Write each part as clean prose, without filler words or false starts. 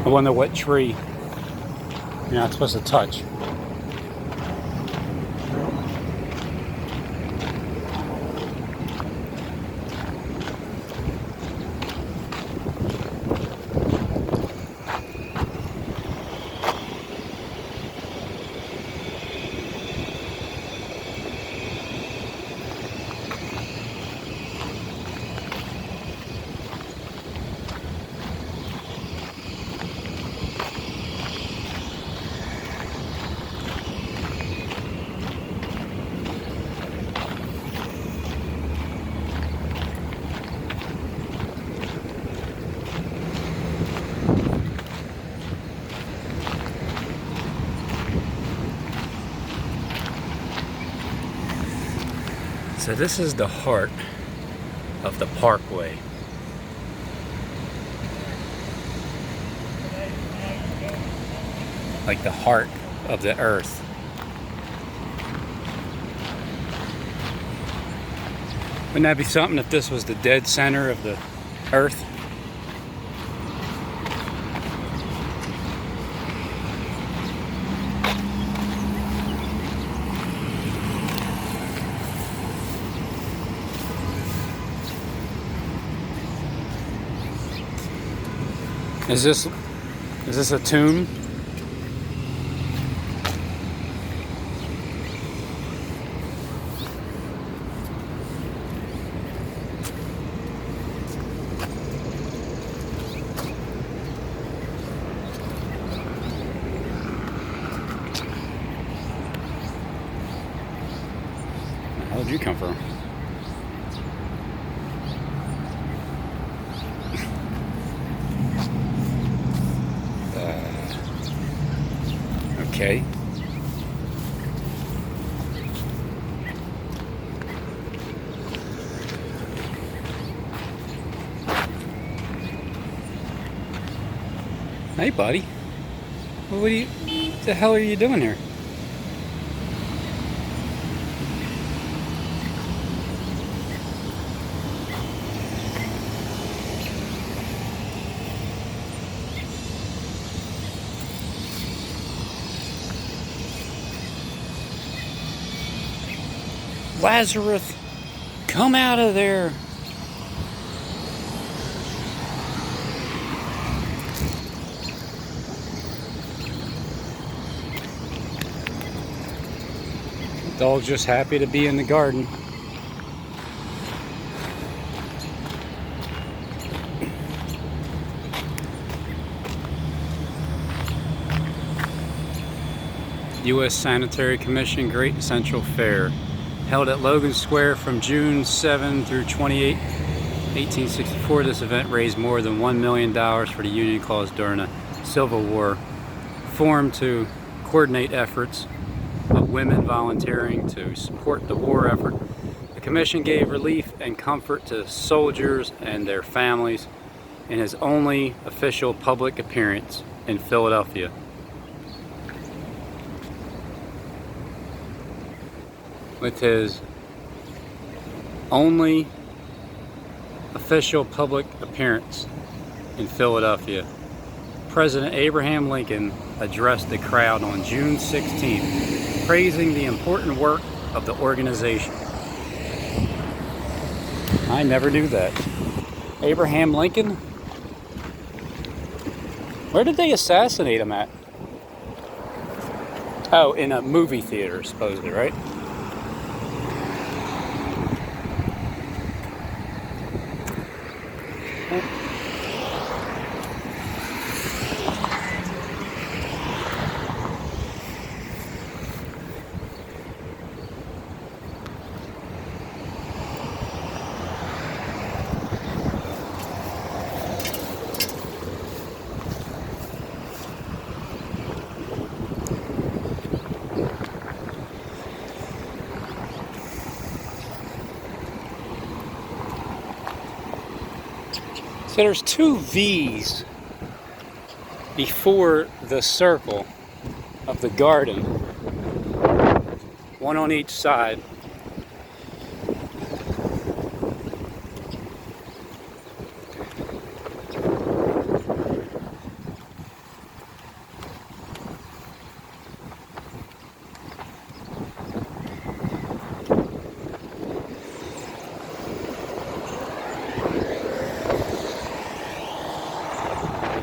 I wonder what tree you're not supposed to touch. So this is the heart of the parkway. Like the heart of the earth. Wouldn't that be something if this was the dead center of the earth? Is this a tomb? How did you come from? Okay. Hey, buddy. What the hell are you doing here? Lazarus, come out of there. Dog's just happy to be in the garden. U.S. Sanitary Commission Great Central Fair, held at Logan Square from June 7 through 28, 1864. This event raised more than $1 million for the Union cause during the Civil War, formed to coordinate efforts of women volunteering to support the war effort. The commission gave relief and comfort to soldiers and their families in his only official public appearance in Philadelphia. With his only official public appearance in Philadelphia, President Abraham Lincoln addressed the crowd on June 16th, praising the important work of the organization. I never knew that. Abraham Lincoln? Where did they assassinate him at? Oh, in a movie theater, supposedly, right? So there's two V's before the circle of the garden, one on each side.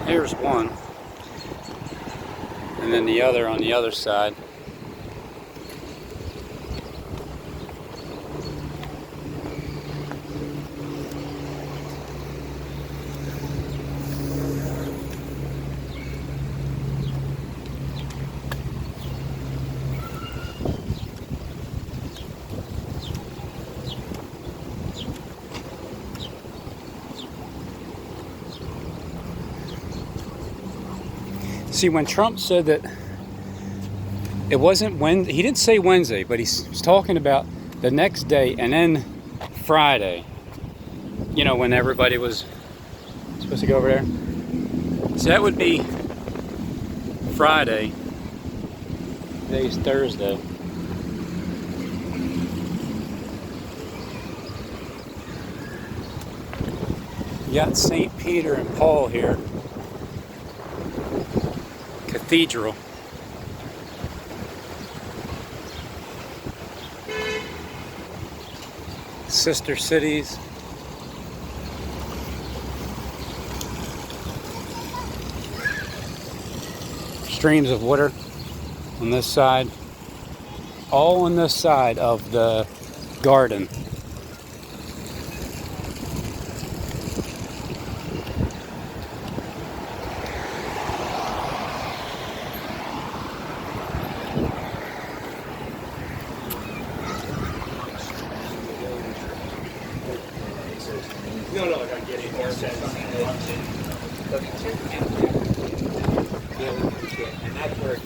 Here's one. And then the other on the other side. See, when Trump said that it wasn't Wednesday, he didn't say Wednesday, but he's talking about the next day and then Friday. You know, when everybody was supposed to go over there. So that would be Friday. Today's Thursday. You got St. Peter and Paul here. Cathedral. Sister cities. Streams of water on this side. All on this side of the garden. No, I gotta get in there. And that's where it's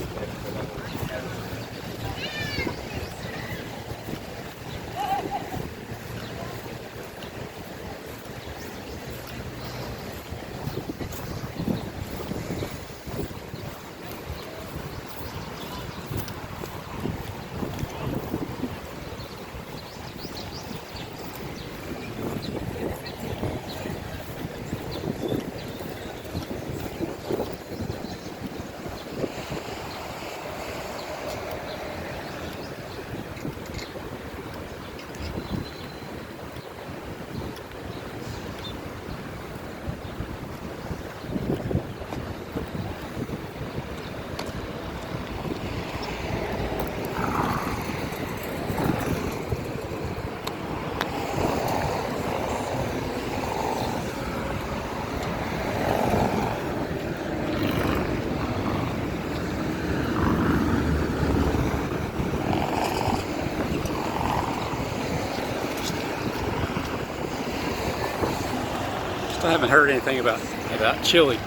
I haven't heard anything about Chile.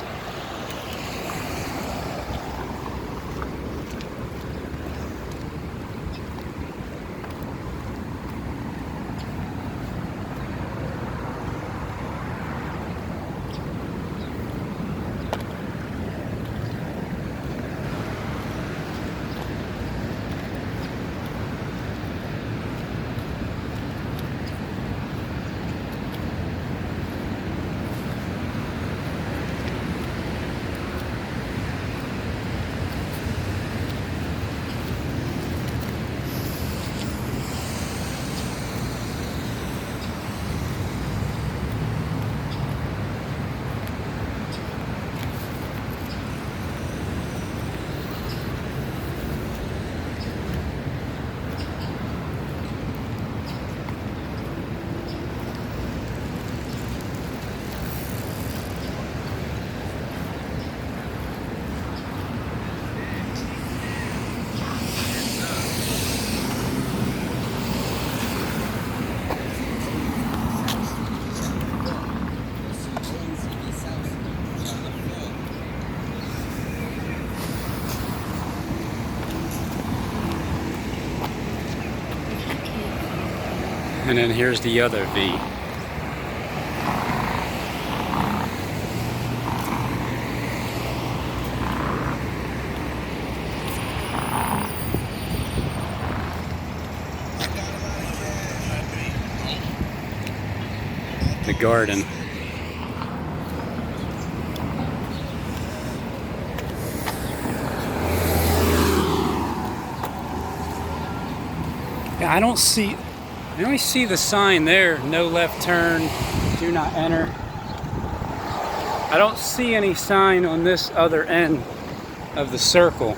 And then here's the other V. The garden. Yeah, I only see the sign there, no left turn, do not enter. I don't see any sign on this other end of the circle.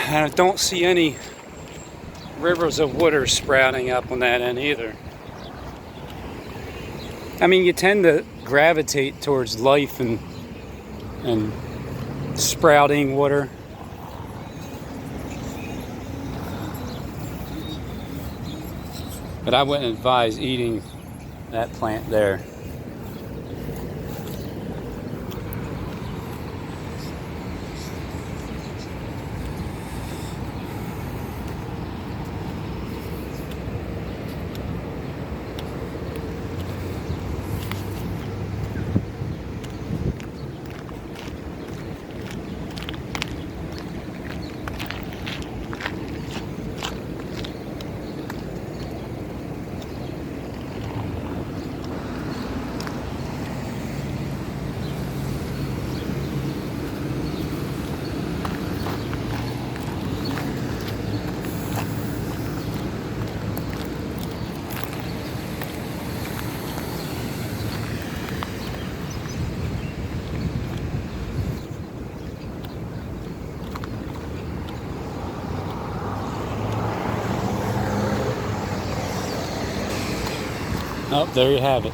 And I don't see any rivers of water sprouting up on that end either. I mean, you tend to gravitate towards life and sprouting water. But I wouldn't advise eating that plant there. Oh, there you have it.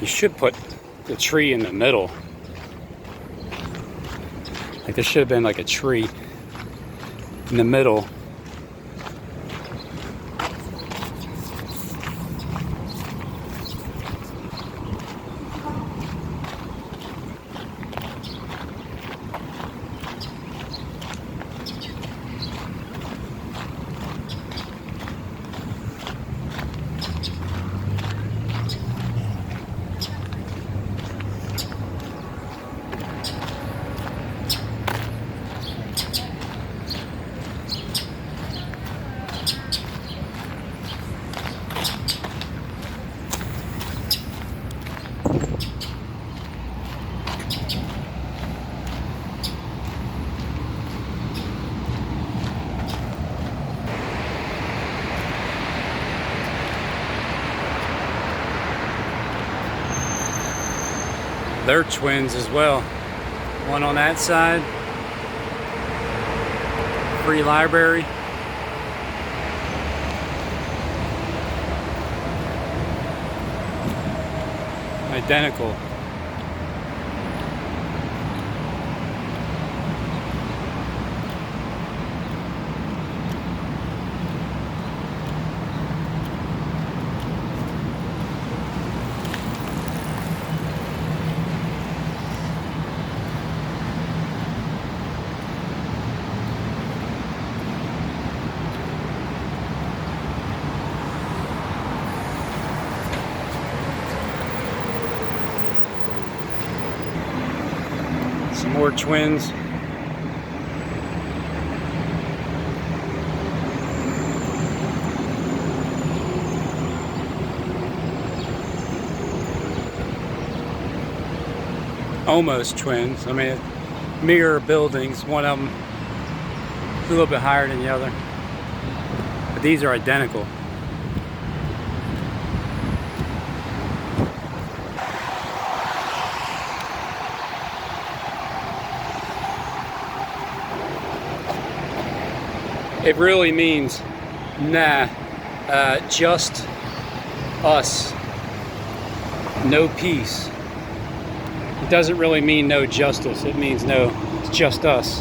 You should put the tree in the middle. Like there should have been like a tree in the middle. They're twins as well. One on that side. Free library. Identical. Some more twins. Almost twins. I mean, mirror buildings. One of them is a little bit higher than the other. But these are identical. It really means, nah, just us, no peace. It doesn't really mean no justice. It means no, it's just us,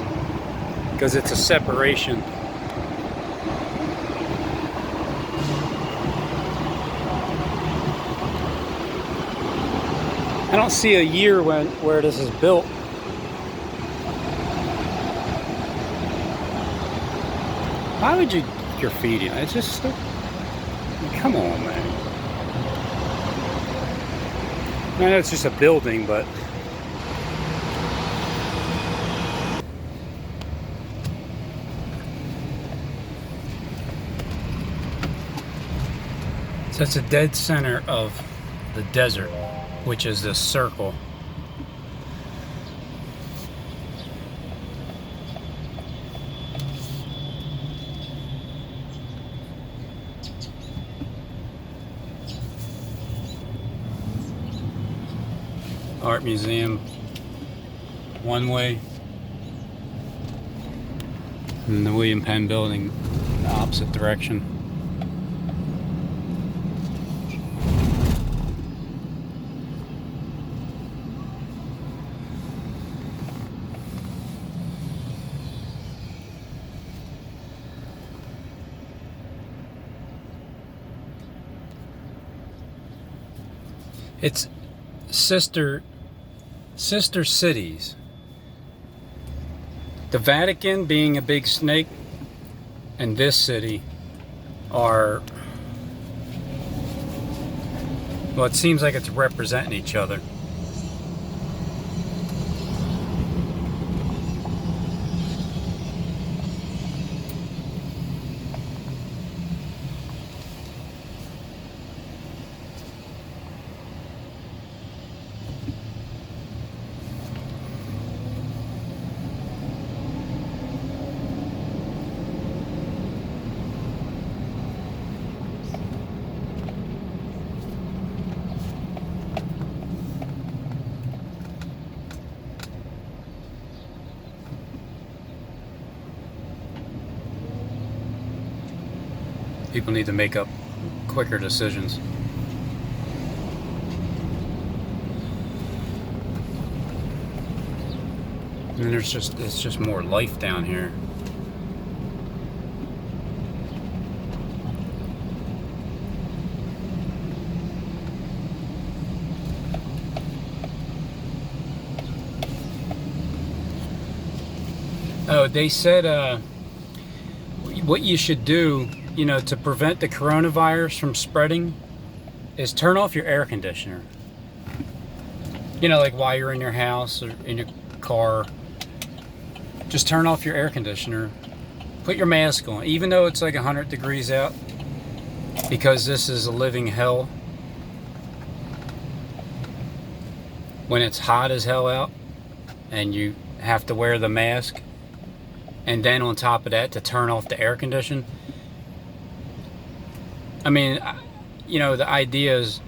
because it's a separation. I don't see a year where this is built. Why would you graffiti? It's just so, Come on, man. I know it's just a building, but so it's a dead center of the desert, which is this circle. Art museum, one way, and the William Penn building, the opposite direction. It's sister cities. The Vatican being a big snake and this city are, well, it seems like it's representing each other. People need to make up quicker decisions. And then it's just more life down here. Oh, they said what you should do, you know, to prevent the coronavirus from spreading is turn off your air conditioner. You know, like while you're in your house or in your car, just turn off your air conditioner. Put your mask on, even though it's like 100 degrees out, because this is a living hell. When it's hot as hell out and you have to wear the mask, and then on top of that to turn off the air condition. I mean, you know, the idea is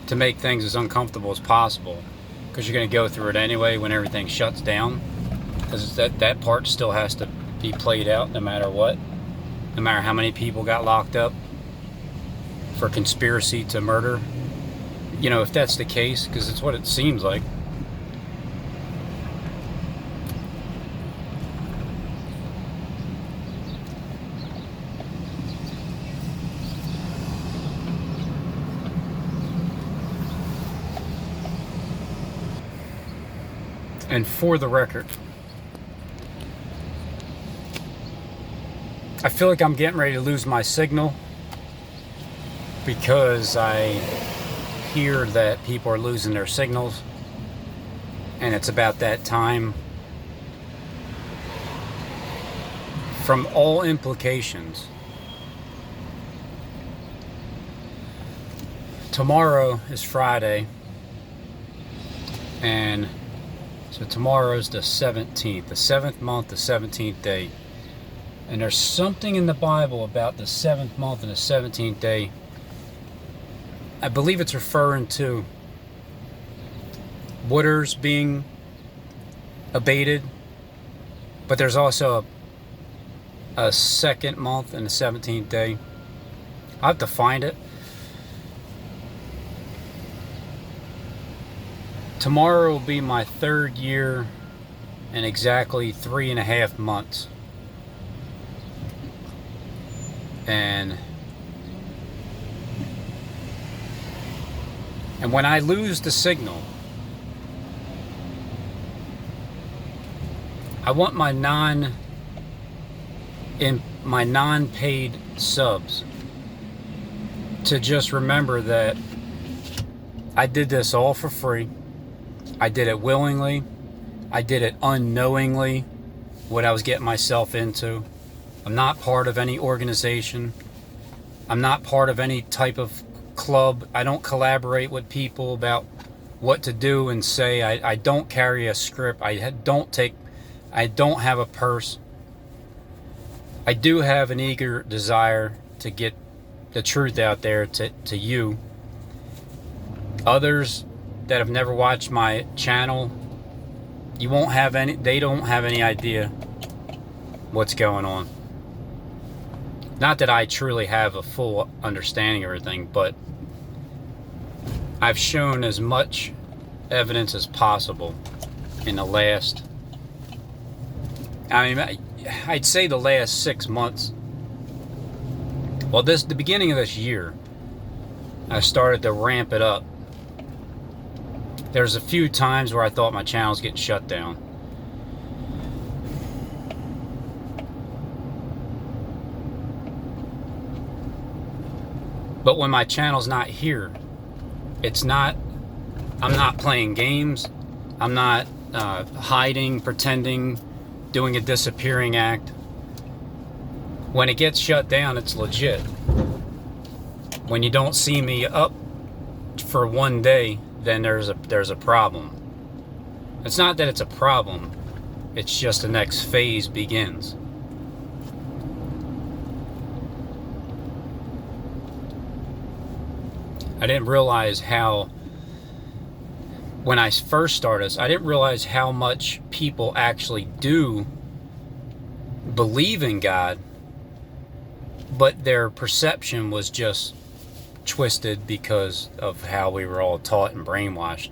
to make things as uncomfortable as possible, because you're going to go through it anyway when everything shuts down, because that part still has to be played out no matter what, no matter how many people got locked up for conspiracy to murder, you know, if that's the case, because it's what it seems like. And for the record, I feel like I'm getting ready to lose my signal, because I hear that people are losing their signals, and it's about that time. From all implications, tomorrow is Friday, and so tomorrow's the 17th, the 7th month, the 17th day. And there's something in the Bible about the 7th month and the 17th day. I believe it's referring to waters being abated, but there's also a second month and the 17th day. I'll have to find it. Tomorrow will be my 3rd year and exactly 3.5 months. And when I lose the signal, I want my non-paid subs to just remember that I did this all for free. I did it willingly. I did it unknowingly, what I was getting myself into. I'm not part of any organization. I'm not part of any type of club. I don't collaborate with people about what to do and say. I don't carry a script. I don't have a purse. I do have an eager desire to get the truth out there to you. Others that have never watched my channel, they don't have any idea what's going on. Not that I truly have a full understanding of everything, but I've shown as much evidence as possible in the last, I'd say the last 6 months. Well, the beginning of this year, I started to ramp it up. There's a few times where I thought my channel's getting shut down. But when my channel's not here, I'm not playing games. I'm not hiding, pretending, doing a disappearing act. When it gets shut down, it's legit. When you don't see me up for one day, then there's a problem. It's not that it's a problem. It's just the next phase begins. I didn't realize when I first started, I didn't realize how much people actually do believe in God, but their perception was just twisted because of how we were all taught and brainwashed.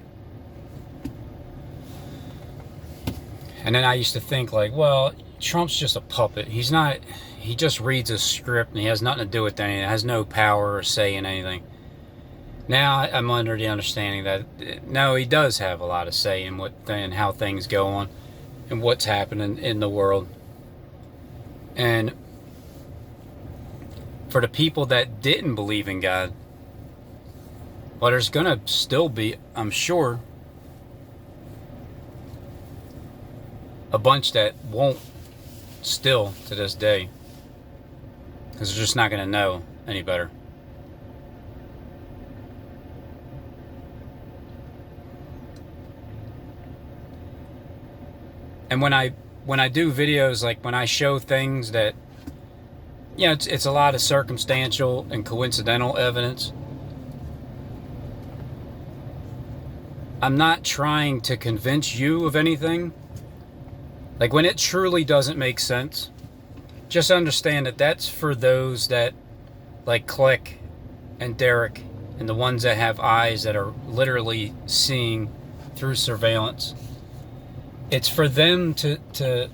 And then I used to think like, well, Trump's just a puppet. He just reads a script and he has nothing to do with anything. He has no power or say in anything. Now I'm under the understanding that no, he does have a lot of say in how things go on and what's happening in the world. And for the people that didn't believe in God, well, there's gonna still be, I'm sure, a bunch that won't still to this day, because they're just not gonna know any better. And when I do videos, like when I show things that, it's a lot of circumstantial and coincidental evidence. I'm not trying to convince you of anything. Like when it truly doesn't make sense, just understand that that's for those that, like Click and Derek and the ones that have eyes that are literally seeing through surveillance. It's for them to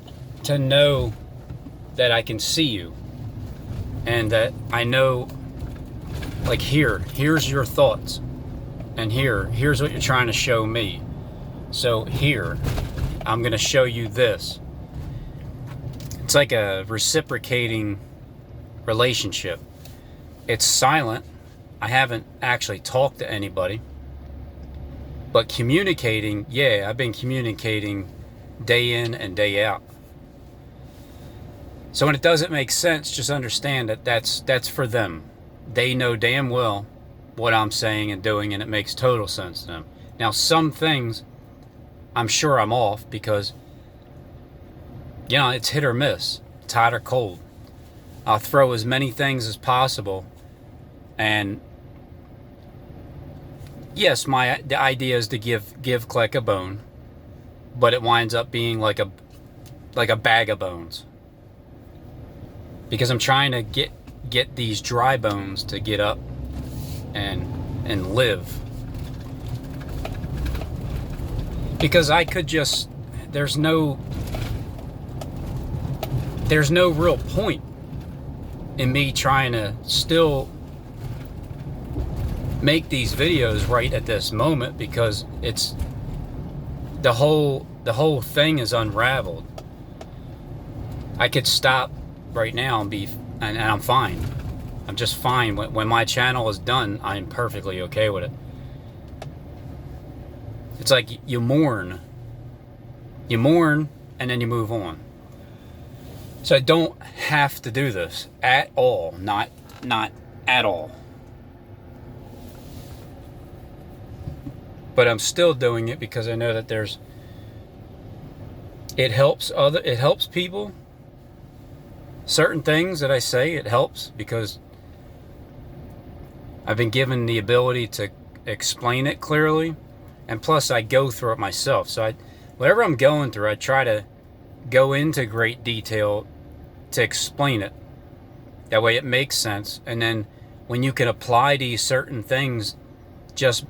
know that I can see you and that I know, like, here's your thoughts, and here's what you're trying to show me. So here, I'm going to show you this. It's like a reciprocating relationship. It's silent. I haven't actually talked to anybody. But communicating, yeah, I've been communicating day in and day out. So when it doesn't make sense, just understand that that's for them. They know damn well what I'm saying and doing, and it makes total sense to them. Now, some things, I'm sure I'm off because, it's hit or miss. It's hot or cold. I'll throw as many things as possible, and yes, the idea is to give Click a bone, but it winds up being like a bag of bones, because I'm trying to get these dry bones to get up and live. Because I could just, there's no real point in me trying to still make these videos right at this moment, because it's the whole thing is unraveled. I could stop right now and I'm fine. I'm just fine. When my channel is done, I'm perfectly okay with it. It's like you mourn. You mourn, and then you move on. So I don't have to do this at all. Not at all. But I'm still doing it because I know that it helps people. Certain things that I say, it helps because I've been given the ability to explain it clearly, and plus I go through it myself. So whatever I'm going through, I try to go into great detail to explain it. That way it makes sense. And then when you can apply these certain things just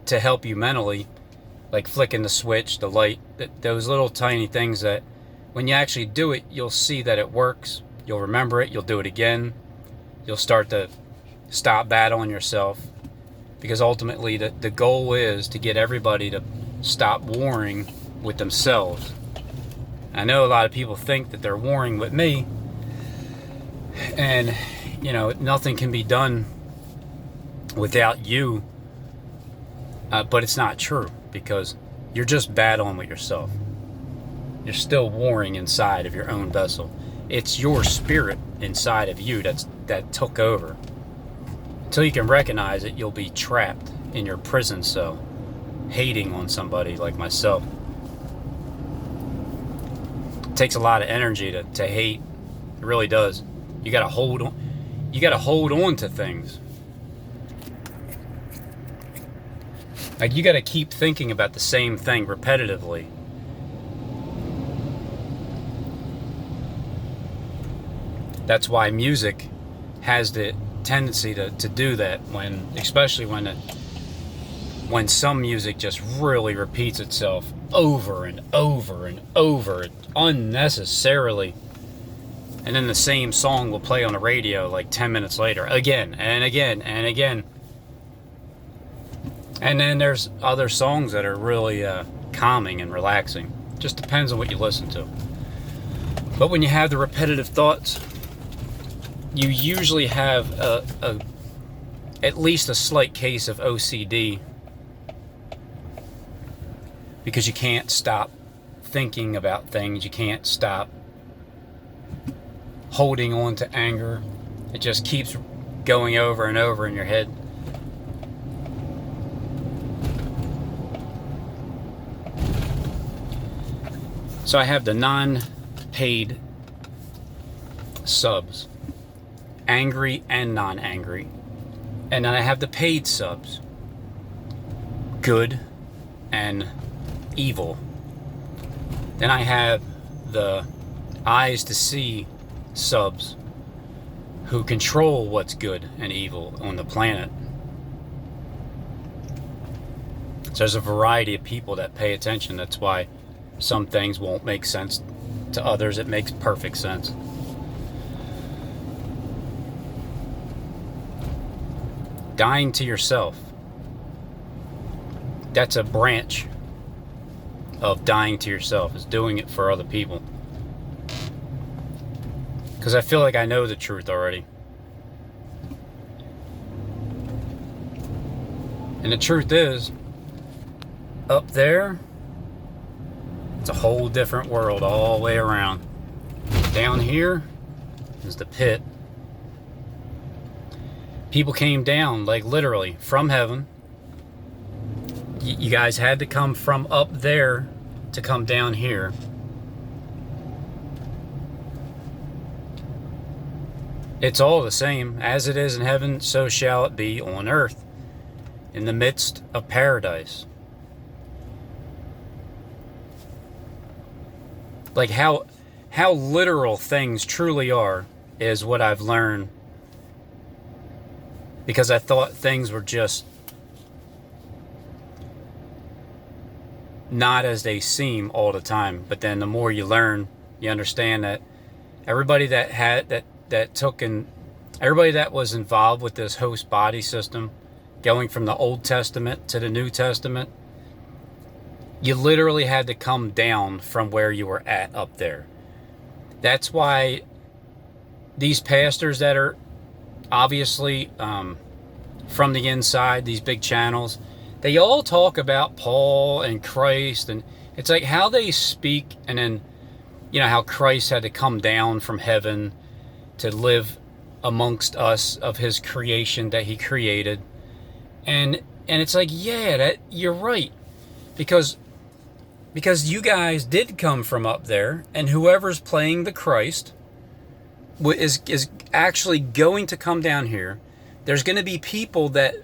to help you mentally, like flicking the switch, the light, those little tiny things that when you actually do it, you'll see that it works. You'll remember it. You'll do it again. You'll start to stop battling yourself, because ultimately the goal is to get everybody to stop warring with themselves. I know a lot of people think that they're warring with me, and nothing can be done without you, but it's not true, because you're just battling with yourself. You're still warring inside of your own vessel. It's your spirit inside of you that took over. Until you can recognize it, you'll be trapped in your prison cell, hating on somebody like myself. It takes a lot of energy to hate. It really does. You gotta hold on. You gotta hold on to things. Like, you gotta keep thinking about the same thing repetitively. That's why music has the tendency to do that, especially when some music just really repeats itself over and over and over unnecessarily, and then the same song will play on the radio like 10 minutes later, again and again and again. And then there's other songs that are really calming and relaxing. Just depends on what you listen to. But when you have the repetitive thoughts, you usually have at least a slight case of OCD, because you can't stop thinking about things. You can't stop holding on to anger. It just keeps going over and over in your head. So I have the non-paid subs, angry and non-angry, and then I have the paid subs, good and evil. Then I have the eyes to see subs, who control what's good and evil on the planet. So there's a variety of people that pay attention. That's why some things won't make sense to others. It makes perfect sense. Dying to yourself. That's a branch of dying to yourself, is doing it for other people. Because I feel like I know the truth already. And the truth is, up there, it's a whole different world all the way around. Down here is the pit. People came down, like literally, from heaven. You guys had to come from up there to come down here. It's all the same. As it is in heaven, so shall it be on earth, in the midst of paradise. Like how literal things truly are is what I've learned, because I thought things were just not as they seem all the time. But then the more you learn, you understand that everybody that everybody that was involved with this host body system, going from the Old Testament to the New Testament, you literally had to come down from where you were at up there. That's why these pastors that are obviously, from the inside, these big channels, they all talk about Paul and Christ, and it's like how they speak, and then, how Christ had to come down from heaven to live amongst us of his creation that he created. And it's like, yeah, that you're right. Because you guys did come from up there, and whoever's playing the Christ is actually going to come down here. There's going to be people that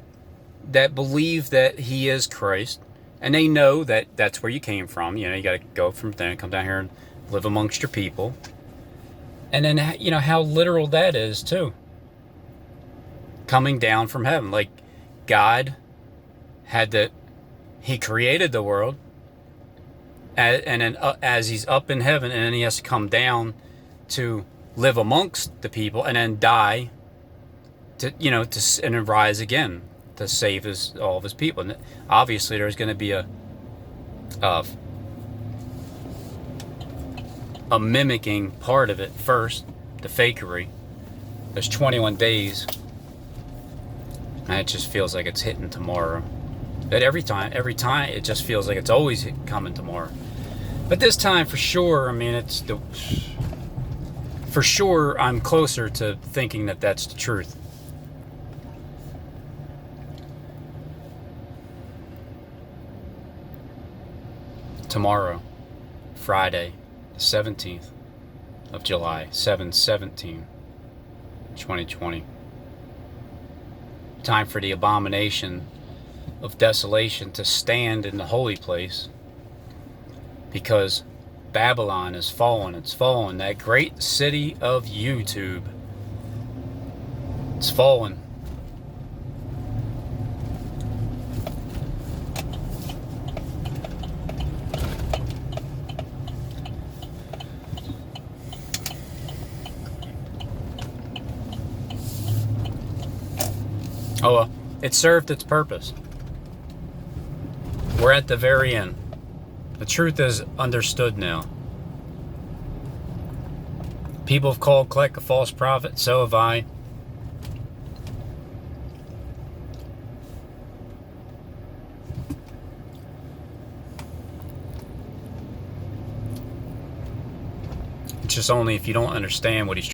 believe that he is Christ, and they know that that's where you came from. You got to go from there and come down here and live amongst your people. And then, how literal that is too. Coming down from heaven. Like, God he created the world, and then as he's up in heaven, and then he has to come down to live amongst the people, and then die and then rise again to save all of his people. And obviously there's going to be a mimicking part of it first, the fakery. There's 21 days, and it just feels like it's hitting tomorrow. But every time it just feels like it's always coming tomorrow. But this time, for sure, for sure, I'm closer to thinking that that's the truth. Tomorrow, Friday, the 17th of July, 7/17/2020. Time for the abomination of desolation to stand in the holy place, because Babylon is fallen. It's fallen. That great city of YouTube. It's fallen. Oh, well, it served its purpose. We're at the very end. The truth is understood now. People have called Kleck a false prophet. So have I. It's just only if you don't understand what he's